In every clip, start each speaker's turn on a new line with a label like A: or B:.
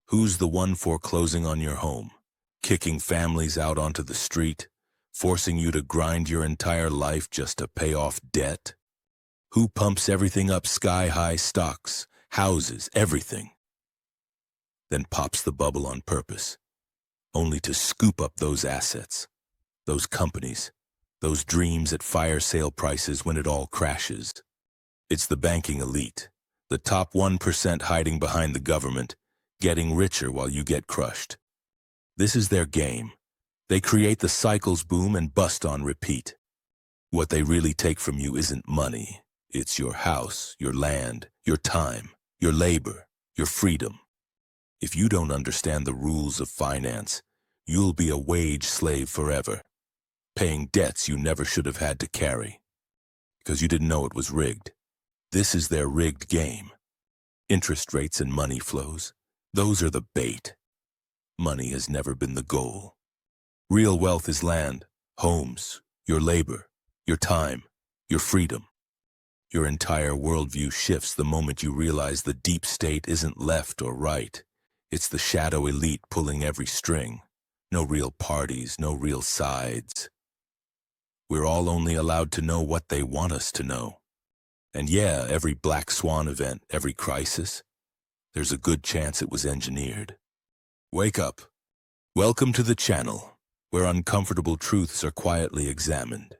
A: Who's the one foreclosing on your home, kicking families out onto the street, forcing you to grind your entire life just to pay off debt? Who pumps everything up sky-high stocks, houses, everything, then pops the bubble on purpose, only to scoop up those assets, those companies, those dreams at fire sale prices when it all crashes? It's the banking elite, the top 1% hiding behind the government, getting richer while you get crushed. This is their game. They create the cycles boom and bust on repeat. What they really take from you isn't money. It's your house, your land, your time, your labor, your freedom. If you don't understand the rules of finance, you'll be a wage slave forever, paying debts you never should have had to carry, because you didn't know it was rigged. This is their rigged game. Interest rates and money flows, those are the bait. Money has never been the goal. Real wealth is land, homes, your labor, your time, your freedom. Your entire worldview shifts the moment you realize the deep state isn't left or right. It's the shadow elite pulling every string. No real parties, no real sides. We're all only allowed to know what they want us to know. And yeah, every black swan event, every crisis, there's a good chance it was engineered. Wake up. Welcome to the channel, where uncomfortable truths are quietly examined.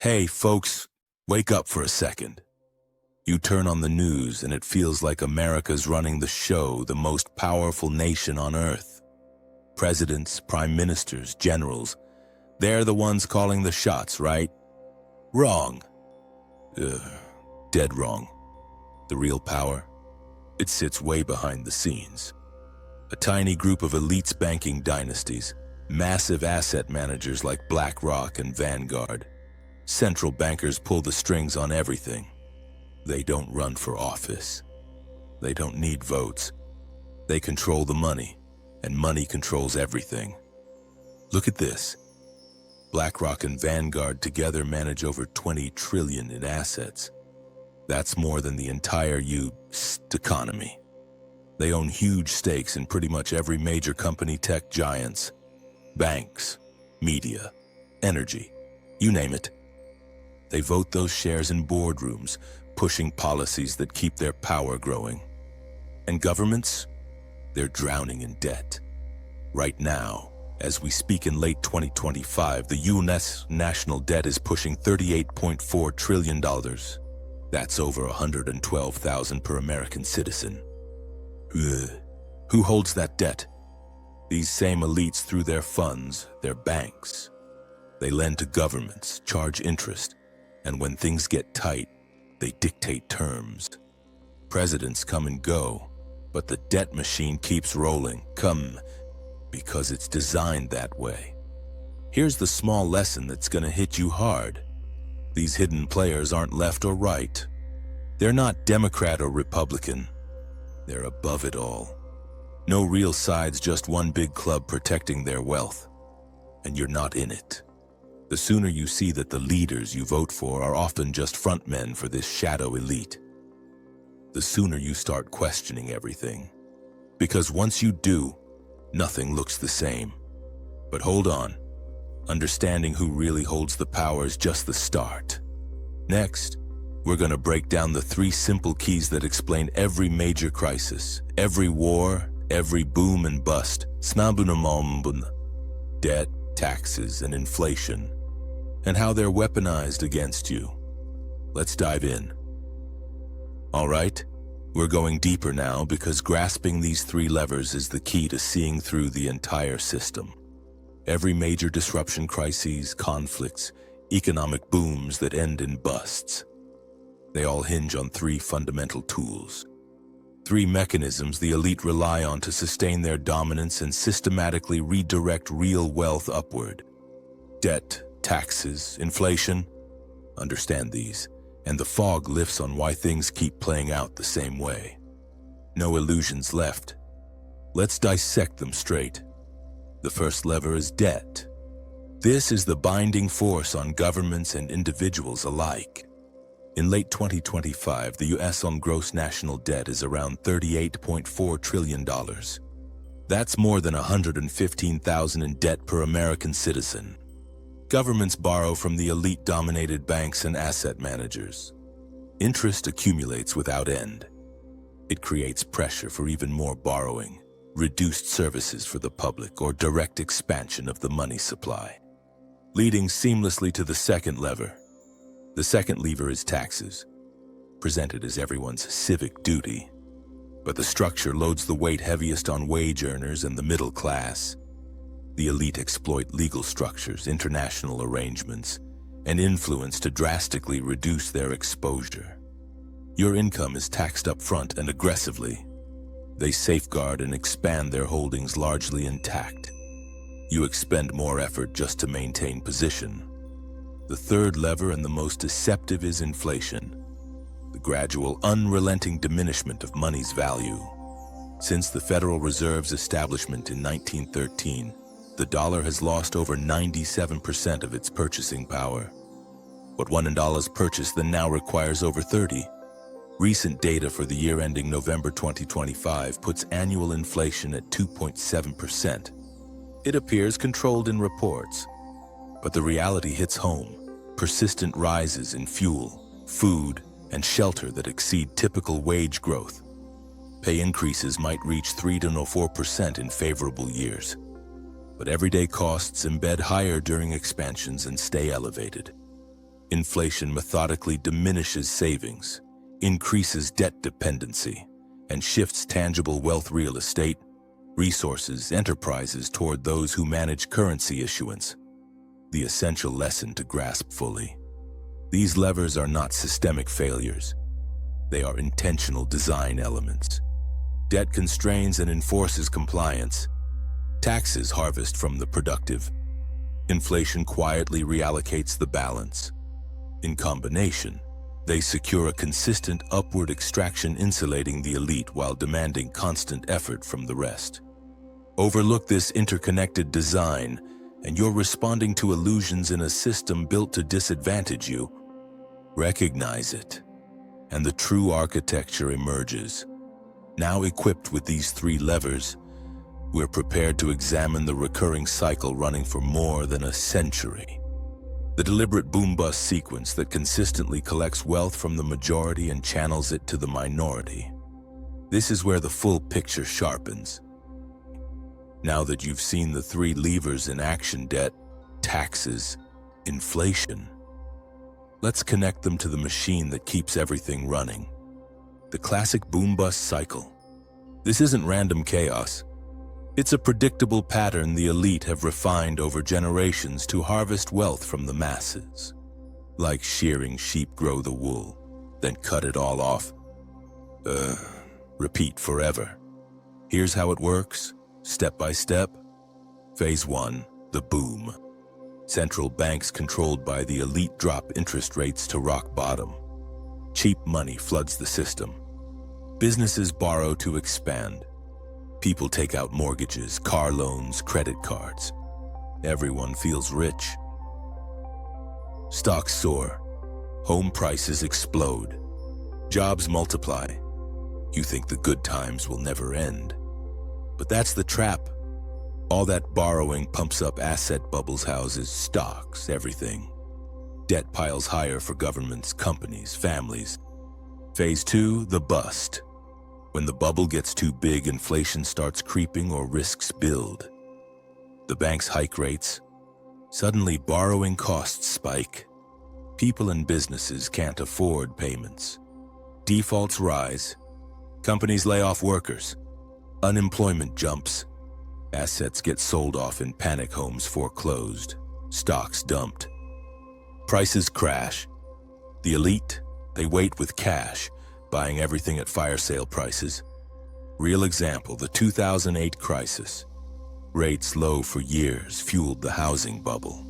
A: Hey, folks, wake up for a second. You turn on the news and it feels like America's running the show, the most powerful nation on earth. Presidents, prime ministers, generals, they're the ones calling the shots, right? Wrong. Dead wrong. The real power, it sits way behind the scenes. A tiny group of elites banking dynasties, massive asset managers like BlackRock and Vanguard. Central bankers pull the strings on everything. They don't run for office. They don't need votes. They control the money, and money controls everything. Look at this. BlackRock and Vanguard together manage over $20 trillion in assets. That's more than the entire U.S. economy. They own huge stakes in pretty much every major company, tech giants, banks, media, energy, you name it. They vote those shares in boardrooms, pushing policies that keep their power growing. And governments? They're drowning in debt. Right now, as we speak in late 2025, the U.S. national debt is pushing $38.4 trillion. That's over $112,000 per American citizen. Ugh. Who holds that debt? These same elites through their funds, their banks. They lend to governments, charge interest, and when things get tight, they dictate terms. Presidents come and go, but the debt machine keeps rolling, because it's designed that way. Here's the small lesson that's gonna hit you hard. These hidden players aren't left or right. They're not Democrat or Republican. They're above it all. No real sides, just one big club protecting their wealth. And you're not in it. The sooner you see that the leaders you vote for are often just frontmen for this shadow elite, the sooner you start questioning everything. Because once you do, nothing looks the same. But hold on. Understanding who really holds the power is just the start. Next, we're going to break down the 3 simple keys that explain every major crisis, every war, every boom and bust, debt, taxes, and inflation, and how they're weaponized against you. Let's dive in. All right, we're going deeper now because grasping these 3 levers is the key to seeing through the entire system. Every major disruption, crises, conflicts, economic booms that end in busts. They all hinge on 3 fundamental tools. 3 mechanisms the elite rely on to sustain their dominance and systematically redirect real wealth upward. Debt, taxes, inflation. Understand these, and the fog lifts on why things keep playing out the same way. No illusions left. Let's dissect them straight. The first lever is debt. This is the binding force on governments and individuals alike. In late 2025, the U.S. on gross national debt is around $38.4 trillion. That's more than $115,000 in debt per American citizen. Governments borrow from the elite-dominated banks and asset managers. Interest accumulates without end. It creates pressure for even more borrowing, reduced services for the public, or direct expansion of the money supply, leading seamlessly to the second lever. The second lever is taxes, presented as everyone's civic duty. But the structure loads the weight heaviest on wage earners and the middle class. The elite exploit legal structures, international arrangements, and influence to drastically reduce their exposure. Your income is taxed up front and aggressively. They safeguard and expand their holdings largely intact. You expend more effort just to maintain position. The third lever and the most deceptive is inflation, the gradual, unrelenting diminishment of money's value. Since the Federal Reserve's establishment in 1913, the dollar has lost over 97% of its purchasing power. What $1 purchased then now requires over 30. Recent data for the year ending November 2025 puts annual inflation at 2.7%. It appears controlled in reports, but the reality hits home. Persistent rises in fuel, food, and shelter that exceed typical wage growth. Pay increases might reach 3 to 4% in favorable years, but everyday costs embed higher during expansions and stay elevated. Inflation methodically diminishes savings, increases debt dependency, and shifts tangible wealth, real estate, resources, enterprises toward those who manage currency issuance. The essential lesson to grasp fully. These levers are not systemic failures. They are intentional design elements. Debt constrains and enforces compliance. Taxes harvest from the productive. Inflation quietly reallocates the balance. In combination, they secure a consistent upward extraction, insulating the elite while demanding constant effort from the rest. Overlook this interconnected design, and you're responding to illusions in a system built to disadvantage you. Recognize it, and the true architecture emerges. Now equipped with these three levers, we're prepared to examine the recurring cycle running for more than a century. The deliberate boom-bust sequence that consistently collects wealth from the majority and channels it to the minority. This is where the full picture sharpens. Now that you've seen the three levers in action: debt, taxes, inflation, let's connect them to the machine that keeps everything running. The classic boom-bust cycle. This isn't random chaos. It's a predictable pattern the elite have refined over generations to harvest wealth from the masses. Like shearing sheep, grow the wool, then cut it all off. Repeat forever. Here's how it works, step by step. Phase 1, the boom. Central banks controlled by the elite drop interest rates to rock bottom. Cheap money floods the system. Businesses borrow to expand. People take out mortgages, car loans, credit cards. Everyone feels rich. Stocks soar. Home prices explode. Jobs multiply. You think the good times will never end. But that's the trap. All that borrowing pumps up asset bubbles, houses, stocks, everything. Debt piles higher for governments, companies, families. Phase 2, the bust. When the bubble gets too big, inflation starts creeping or risks build. The banks hike rates. Suddenly, borrowing costs spike. People and businesses can't afford payments. Defaults rise. Companies lay off workers. Unemployment jumps. Assets get sold off in panic, homes foreclosed, stocks dumped. Prices crash. The elite, they wait with cash, buying everything at fire sale prices. Real example, the 2008 crisis. Rates low for years fueled the housing bubble.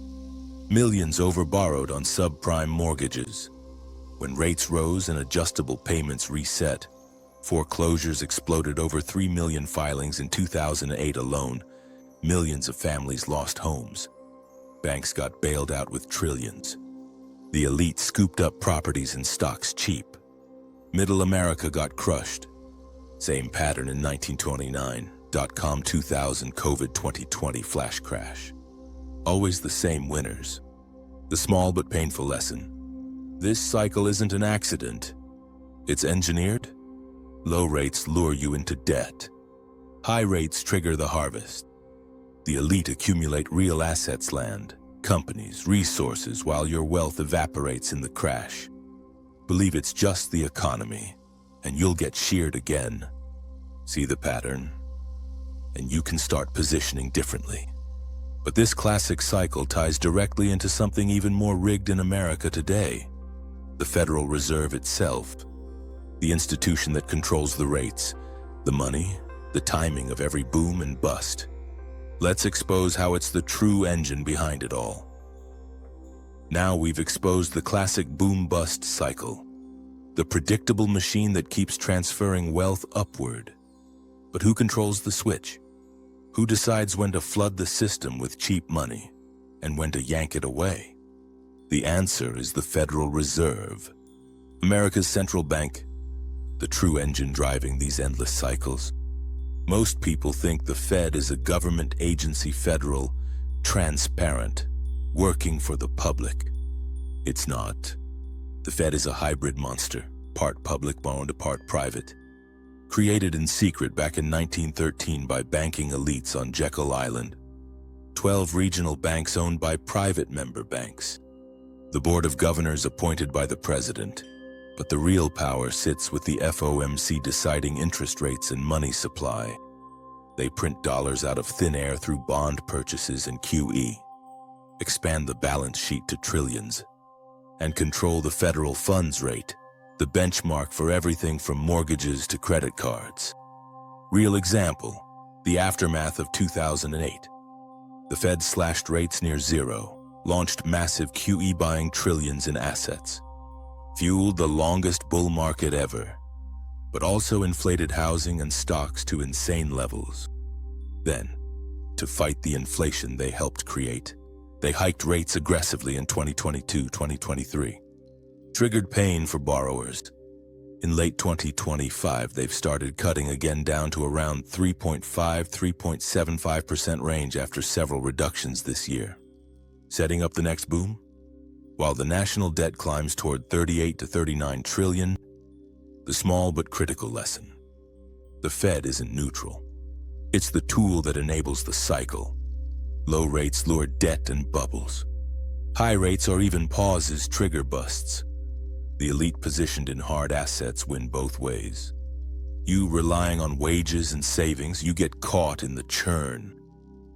A: Millions overborrowed on subprime mortgages. When rates rose and adjustable payments reset, foreclosures exploded. Over 3 million filings in 2008 alone. Millions of families lost homes. Banks got bailed out with trillions. The elite scooped up properties and stocks cheap. Middle America got crushed. Same pattern in 1929, dot-com 2000, COVID 2020 flash crash. Always the same winners. The small but painful lesson. This cycle isn't an accident. It's engineered. Low rates lure you into debt. High rates trigger the harvest. The elite accumulate real assets, land, companies, resources, while your wealth evaporates in the crash. Believe it's just the economy, and you'll get sheared again. See the pattern? And you can start positioning differently. But this classic cycle ties directly into something even more rigged in America today. The Federal Reserve itself. The institution that controls the rates, the money, the timing of every boom and bust. Let's expose how it's the true engine behind it all. Now we've exposed the classic boom-bust cycle, the predictable machine that keeps transferring wealth upward. But who controls the switch? Who decides when to flood the system with cheap money and when to yank it away? The answer is the Federal Reserve, America's central bank, the true engine driving these endless cycles. Most people think the Fed is a government agency, federal, transparent, working for the public. It's not. The Fed is a hybrid monster, part public owned, part private. Created in secret back in 1913 by banking elites on Jekyll Island. 12 regional banks owned by private member banks. The Board of Governors appointed by the president. But the real power sits with the FOMC deciding interest rates and money supply. They print dollars out of thin air through bond purchases and QE, expand the balance sheet to trillions, and control the federal funds rate, the benchmark for everything from mortgages to credit cards. Real example, the aftermath of 2008. The Fed slashed rates near zero, launched massive QE buying trillions in assets, fueled the longest bull market ever, but also inflated housing and stocks to insane levels. Then, to fight the inflation they helped create, they hiked rates aggressively in 2022-2023. Triggered pain for borrowers. In late 2025, they've started cutting again down to around 3.75% range after several reductions this year. Setting up the next boom? While the national debt climbs toward 38 to 39 trillion, the small but critical lesson. The Fed isn't neutral. It's the tool that enables the cycle. Low rates lure debt and bubbles. High rates or even pauses trigger busts. The elite positioned in hard assets win both ways. You relying on wages and savings, you get caught in the churn.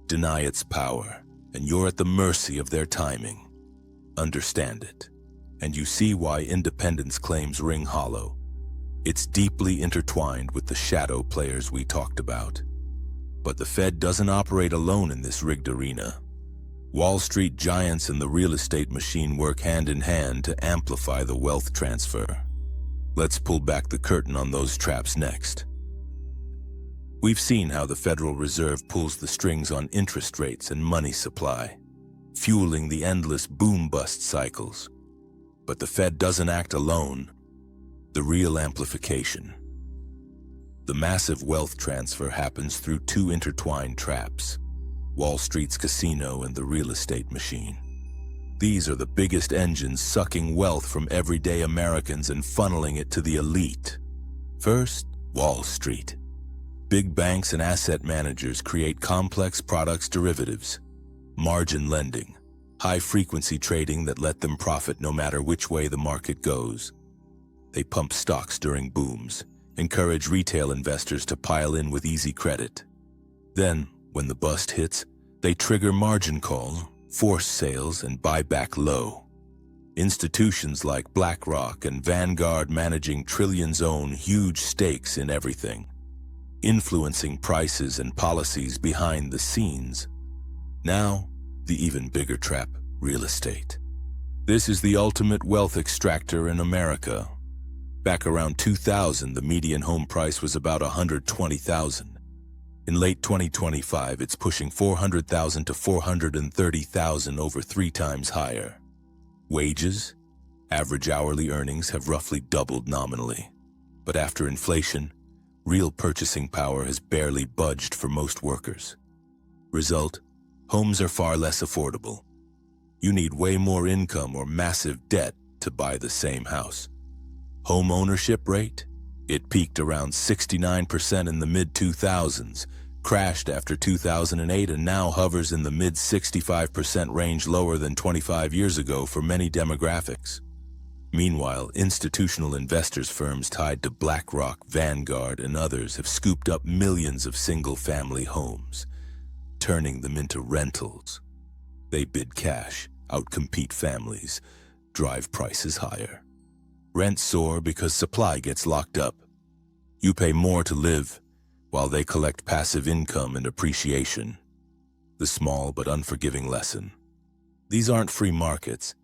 A: Deny its power, and you're at the mercy of their timing. Understand it, and you see why independence claims ring hollow. It's deeply intertwined with the shadow players we talked about. But the Fed doesn't operate alone in this rigged arena. Wall Street giants and the real estate machine work hand in hand to amplify the wealth transfer. Let's pull back the curtain on those traps next. We've seen how the Federal Reserve pulls the strings on interest rates and money supply, fueling the endless boom-bust cycles. But the Fed doesn't act alone. The real amplification. The massive wealth transfer happens through two intertwined traps: Wall Street's casino and the real estate machine. These are the biggest engines sucking wealth from everyday Americans and funneling it to the elite. First, Wall Street. Big banks and asset managers create complex products, derivatives, margin lending, high-frequency trading that let them profit no matter which way the market goes. They pump stocks during booms, encourage retail investors to pile in with easy credit. Then, when the bust hits, they trigger margin call, force sales, and buy back low. Institutions like BlackRock and Vanguard managing trillions own huge stakes in everything, influencing prices and policies behind the scenes. Now, the even bigger trap, real estate. This is the ultimate wealth extractor in America. Back around 2000, the median home price was about $120,000. In late 2025, it's pushing $400,000 to $430,000, over 3 times higher. Wages, Average hourly earnings have roughly doubled nominally. But after inflation, real purchasing power has barely budged for most workers. Result, homes are far less affordable. You need way more income or massive debt to buy the same house. Home ownership rate? It peaked around 69% in the mid-2000s, crashed after 2008, and now hovers in the mid-65% range, lower than 25 years ago for many demographics. Meanwhile, institutional investors firms tied to BlackRock, Vanguard, and others have scooped up millions of single-family homes, turning them into rentals. They bid cash, outcompete families, drive prices higher. Rents soar because supply gets locked up. You pay more to live, while they collect passive income and appreciation. The small but unforgiving lesson. These aren't free markets.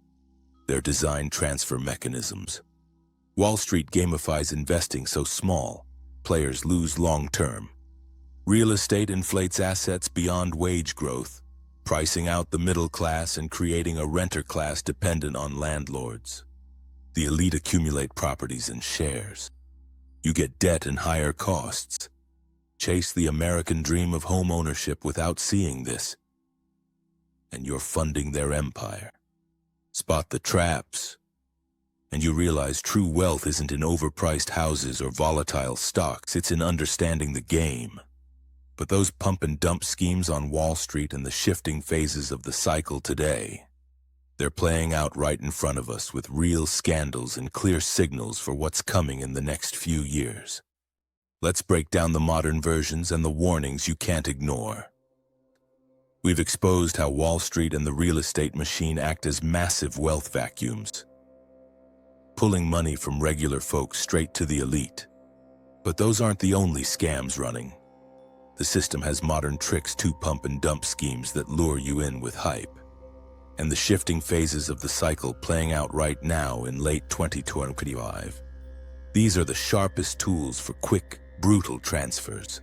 A: They're designed transfer mechanisms. Wall Street gamifies investing so small, players lose long-term. Real estate inflates assets beyond wage growth, pricing out the middle class and creating a renter class dependent on landlords. The elite accumulate properties and shares. You get debt and higher costs. Chase the American dream of home ownership without seeing this, and you're funding their empire. Spot the traps, and you realize true wealth isn't in overpriced houses or volatile stocks, it's in understanding the game. But those pump and dump schemes on Wall Street and the shifting phases of the cycle today, they're playing out right in front of us with real scandals and clear signals for what's coming in the next few years. Let's break down the modern versions and the warnings you can't ignore. We've exposed how Wall Street and the real estate machine act as massive wealth vacuums, pulling money from regular folks straight to the elite. But those aren't the only scams running. The system has modern tricks to pump and dump schemes that lure you in with hype, and the shifting phases of the cycle playing out right now in late 2025. These are the sharpest tools for quick, brutal transfers.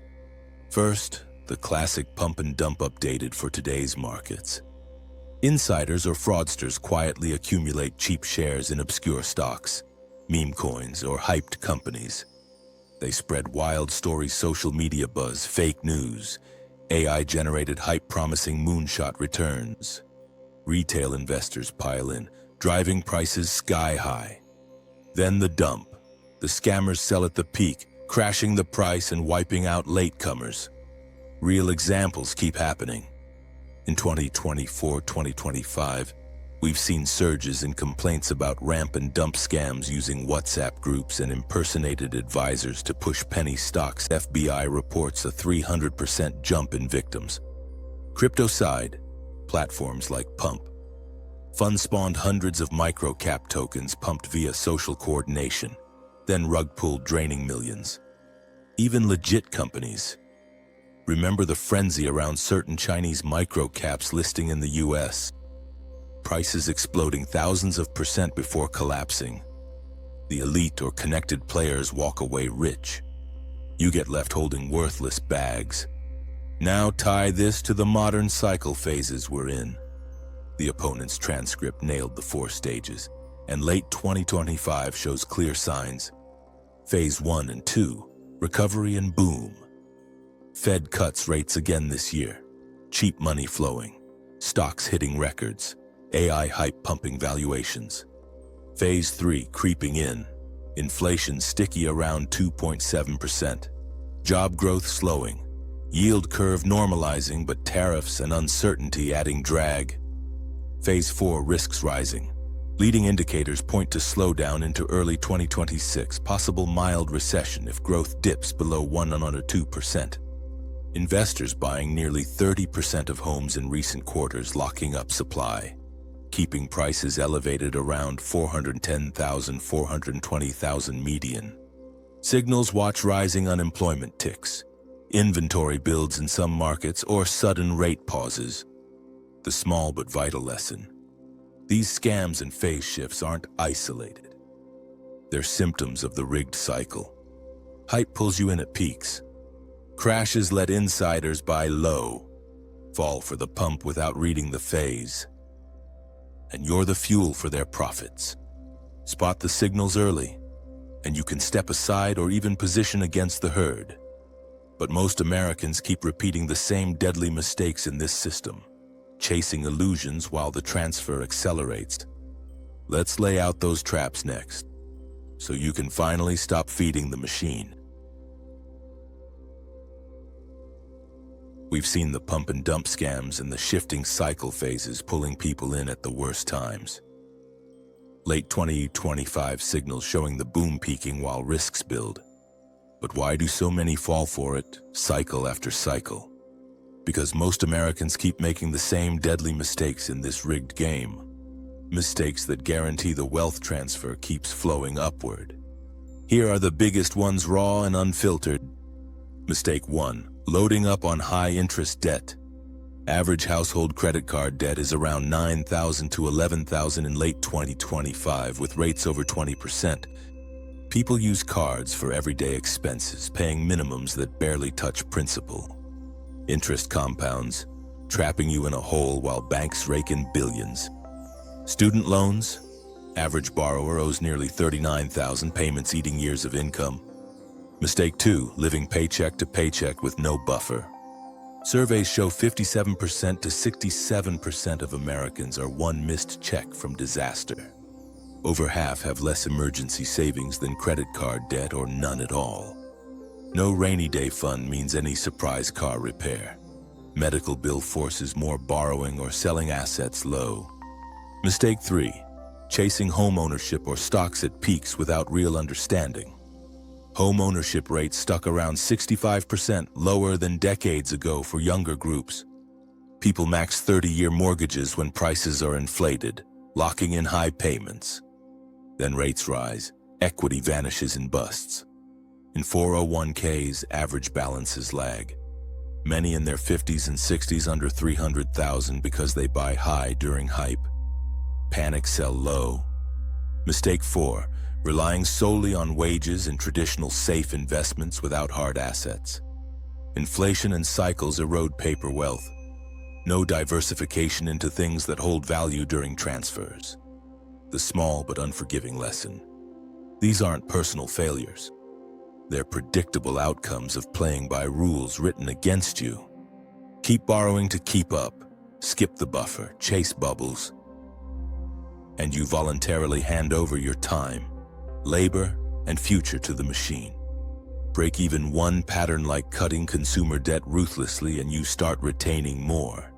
A: First, the classic pump and dump updated for today's markets. Insiders or fraudsters quietly accumulate cheap shares in obscure stocks, meme coins, or hyped companies. They spread wild stories, social media buzz, fake news, AI-generated hype promising moonshot returns. Retail investors pile in, driving prices sky high. Then the dump. The scammers sell at the peak, crashing the price and wiping out latecomers. Real examples keep happening. In 2024-2025, we've seen surges in complaints about ramp and dump scams using WhatsApp groups and impersonated advisors to push penny stocks. FBI reports a 300% jump in victims. Crypto side, platforms like Pump. Fund spawned hundreds of micro-cap tokens pumped via social coordination, then rug pulled, draining millions. Even legit companies. Remember the frenzy around certain Chinese micro-caps listing in the US? Prices exploding thousands of % before collapsing. The elite or connected players walk away rich. You get left holding worthless bags. Now tie this to the modern cycle phases we're in. The opponent's transcript nailed the 4 stages, and late 2025 shows clear signs. Phase 1 and 2, recovery and boom. Fed cuts rates again this year. Cheap money flowing. Stocks hitting records. AI hype pumping valuations. Phase 3 creeping in. Inflation sticky around 2.7%. Job growth slowing. Yield curve normalizing, but tariffs and uncertainty adding drag. Phase 4 risks rising. Leading indicators point to slowdown into early 2026, possible mild recession if growth dips below 1 or 2%. Investors buying nearly 30% of homes in recent quarters, locking up supply, keeping prices elevated around 410,000, 420,000 median. Signals watch rising unemployment ticks, inventory builds in some markets, or sudden rate pauses. The small but vital lesson. These scams and phase shifts aren't isolated. They're symptoms of the rigged cycle. Hype pulls you in at peaks. Crashes let insiders buy low, fall for the pump without reading the phase. And you're the fuel for their profits. Spot the signals early, and you can step aside or even position against the herd. But most Americans keep repeating the same deadly mistakes in this system, chasing illusions while the transfer accelerates. Let's lay out those traps next, so you can finally stop feeding the machine. We've seen the pump and dump scams and the shifting cycle phases pulling people in at the worst times. Late 2025 signals showing the boom peaking while risks build. But why do so many fall for it, cycle after cycle? Because most Americans keep making the same deadly mistakes in this rigged game. Mistakes that guarantee the wealth transfer keeps flowing upward. Here are the biggest ones, raw and unfiltered. Mistake 1. Loading up on high-interest debt. Average household credit card debt is around $9,000 to $11,000 in late 2025, with rates over 20%. People use cards for everyday expenses, paying minimums that barely touch principal. Interest compounds, trapping you in a hole while banks rake in billions. Student loans. Average borrower owes nearly $39,000, payments eating years of income. Mistake 2. Living paycheck to paycheck with no buffer. Surveys show 57% to 67% of Americans are one missed check from disaster. Over half have less emergency savings than credit card debt or none at all. No rainy day fund means any surprise car repair. Medical bill forces more borrowing or selling assets low. Mistake 3. Chasing home ownership or stocks at peaks without real understanding. Home ownership rates stuck around 65%, lower than decades ago for younger groups. People max 30-year mortgages when prices are inflated, locking in high payments. Then rates rise, equity vanishes and busts. In 401ks, average balances lag. Many in their 50s and 60s under $300,000 because they buy high during hype. Panic sell low. Mistake 4. Relying solely on wages and traditional safe investments without hard assets. Inflation and cycles erode paper wealth. No diversification into things that hold value during transfers. The small but unforgiving lesson. These aren't personal failures. They're predictable outcomes of playing by rules written against you. Keep borrowing to keep up, skip the buffer, chase bubbles, and you voluntarily hand over your time, labor, and future to the machine. Break even one pattern like cutting consumer debt ruthlessly and you start retaining more.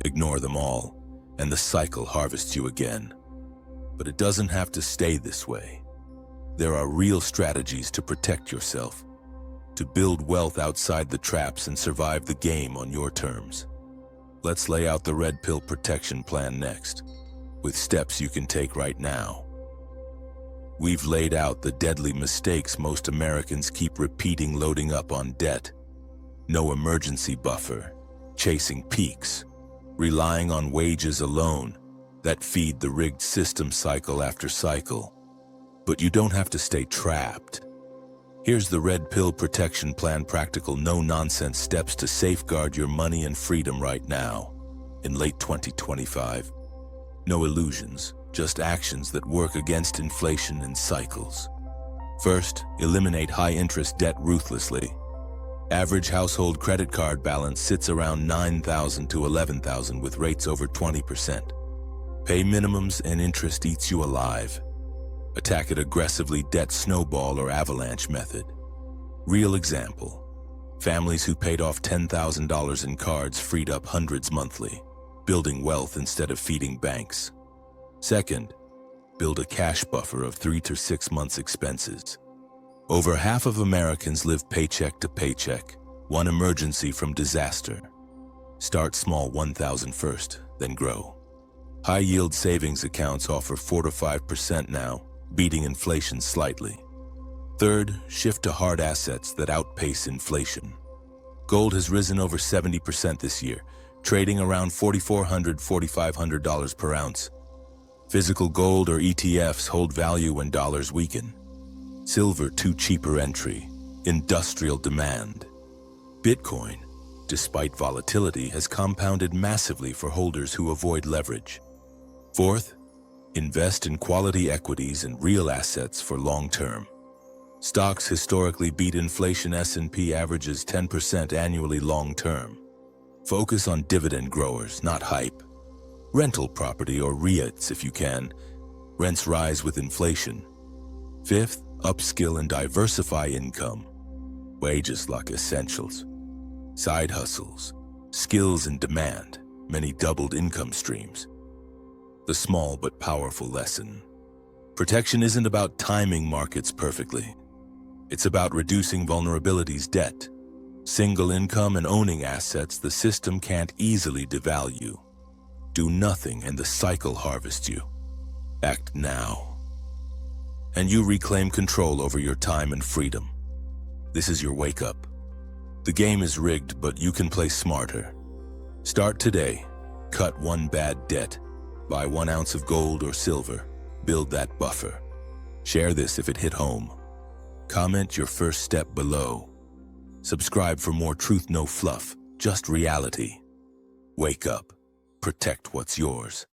A: Ignore them all, and the cycle harvests you again. But it doesn't have to stay this way. There are real strategies to protect yourself, to build wealth outside the traps and survive the game on your terms. Let's lay out the Red Pill Protection Plan next, with steps you can take right now. We've laid out the deadly mistakes most Americans keep repeating: loading up on debt, no emergency buffer, chasing peaks, relying on wages alone that feed the rigged system cycle after cycle. But you don't have to stay trapped. Here's the Red Pill Protection Plan: practical, no-nonsense steps to safeguard your money and freedom right now, in late 2025. No illusions, just actions that work against inflation and cycles. First, eliminate high-interest debt ruthlessly. Average household credit card balance sits around $9,000 to $11,000 with rates over 20%. Pay minimums and interest eats you alive. Attack it aggressively: debt snowball or avalanche method. Real example. Families who paid off $10,000 in cards freed up hundreds monthly, building wealth instead of feeding banks. Second, build a cash buffer of 3 to 6 months' expenses. Over half of Americans live paycheck to paycheck, one emergency from disaster. Start small, $1,000 first, then grow. High-yield savings accounts offer 4 to 5% now, beating inflation slightly. Third, shift to hard assets that outpace inflation. Gold has risen over 70% this year, trading around $4,400, $4,500 per ounce. Physical gold or ETFs hold value when dollars weaken. Silver, too cheaper entry. Industrial demand. Bitcoin, despite volatility, has compounded massively for holders who avoid leverage. Fourth, Invest in quality equities and real assets for long-term. Stocks historically beat inflation. S&P averages 10% annually long-term. Focus on dividend growers, not hype. Rental property or REITs if you can. Rents rise with inflation. Fifth, upskill and diversify income. Wages like essentials. Side hustles. Skills in demand. Many doubled income streams. The small but powerful lesson. Protection isn't about timing markets perfectly. It's about reducing vulnerabilities, debt, single income, and owning assets the system can't easily devalue. Do nothing and the cycle harvests you. Act now. And you reclaim control over your time and freedom. This is your wake up. The game is rigged, but you can play smarter. Start today. Cut one bad debt. Buy 1 ounce of gold or silver. Build that buffer. Share this if it hit home. Comment your first step below. Subscribe for more truth, no fluff, just reality. Wake up. Protect what's yours.